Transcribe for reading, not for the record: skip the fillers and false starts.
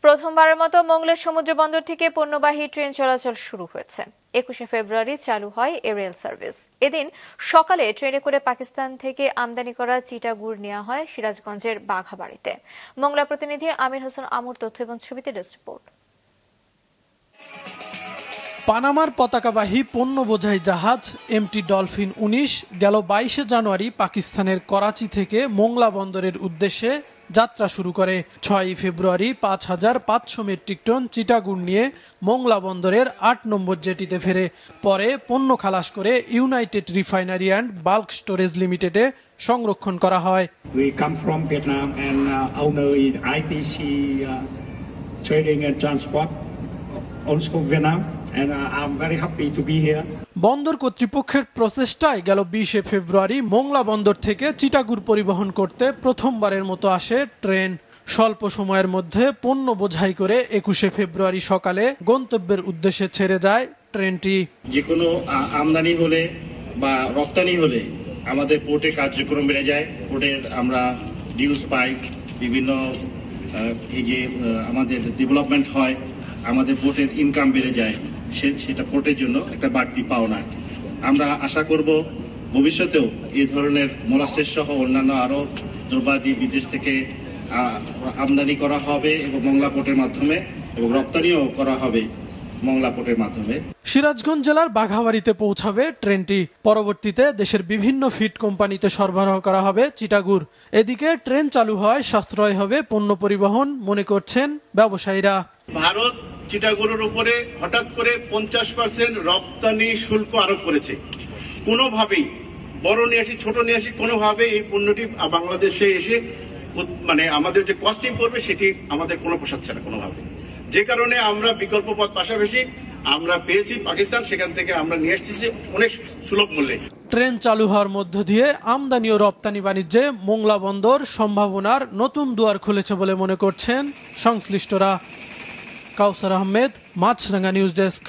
প্রথমবারের মতো মোংলা সমুদ্র বন্দর থেকে পণ্যবাহী ট্রেন চলাচল শুরু হয়েছে। 21শে ফেব্রুয়ারি চালু হয় এ রেল সার্ভিস। এদিন সকালে ট্রেনে করে পাকিস্তান থেকে আমদানি করা চিটাগুড় নেওয়া হয় সিরাজগঞ্জের বাঘাবাড়িতে। মোংলা প্রতিনিধি আমির হোসেন আমর তথ্য এবং ছবিতে ডেস্ক রিপোর্ট। পানামার পতাকাবাহী পণ্য বোঝাই জাহাজ এমটি ডলফিন 19 গেল 22শে জানুয়ারি পাকিস্তানের করাচি থেকে মোংলা বন্দরের উদ্দেশ্যে যাত্রা শুরু করে। 6 ফেব্রুয়ারি 5500 মেট্রিক টন চিটাগুড় নিয়ে মোংলা বন্দরের 8 নম্বর জেটিতে ফেরে। পরে পণ্য খালাস করে United refinery and bulk storage লিমিটেডে সংরক্ষণ করা হয়। We come from Vietnam and owner is ITC Trading and Transport, also Vietnam, and I'm very happy to be here. বন্দর কর্তৃপক্ষের প্রচেষ্টায় গেল 20শে ফেব্রুয়ারি মোংলা বন্দর থেকে চিটাগুড় পরিবহন করতে প্রথমবারের মতো আসে ট্রেন। স্বল্প সময়ের মধ্যে পণ্য বোঝাই করে 21শে ফেব্রুয়ারি সকালে গন্তব্যের উদ্দেশ্যে ছেড়ে যায় ট্রেনটি। যে কোনো আমদানি হলে বা রপ্তানি হলে আমাদের পোর্টে কার্যক্রম বেড়ে যায়। পোর্টের আমরা ডিউজ পাই, বিভিন্ন এই যে আমাদের ডেভেলপমেন্ট হয়, আমাদের পোর্টের ইনকাম বেড়ে যায়, সেটা পোর্টের জন্য একটা বাড়তি পাওনা। আমরা আশা করব ভবিষ্যতেও এই ধরনের মোলাসেস সহ অন্যান্য আরও দ্রব্যাদি বিদেশ থেকে আমদানি করা হবে এবং মোংলা পোর্টের মাধ্যমে, এবং রপ্তানিও করা হবে মোংলা পোর্টের মাধ্যমে। সিরাজগঞ্জ জেলার বাঘাবাড়িতে পৌঁছাবে ট্রেনটি। পরবর্তীতে দেশের বিভিন্ন ফিড কোম্পানিতে সরবরাহ করা হবে চিটাগুড়। এদিকে ট্রেন চালু হয় সাশ্রয় হবে পণ্য পরিবহন মনে করছেন ব্যবসায়ীরা। ভারত চিটাগুড়ের উপরে হঠাৎ করে 50% রপ্তানি শুল্ক আরোপ করেছে। কোনোভাবেই বড় নিয়ে আসি ছোট নিয়ে আসি, কোনোভাবে এই পণ্যটি বাংলাদেশে এসে মানে আমাদের যে কস্টিং পড়বে সেটি আমাদের কোনো পোষাচ্ছে না কোনোভাবে। যে কারণে আমরা বিকল্প পথ পাশাপাশি আমরা পেয়েছি পাকিস্তান, সেখান থেকে আমরা নিয়ে আসছি অনেক সুলভ মূল্যে। ট্রেন চালু হওয়ার মধ্য দিয়ে আমদানি ও রপ্তানি বাণিজ্যে মোংলা বন্দর সম্ভাবনার নতুন দুয়ার খুলেছে বলে মনে করছেন সংশ্লিষ্টরা। কাউসার আহমেদ, মাছরাঙ্গা নিউজ ডেস্ক।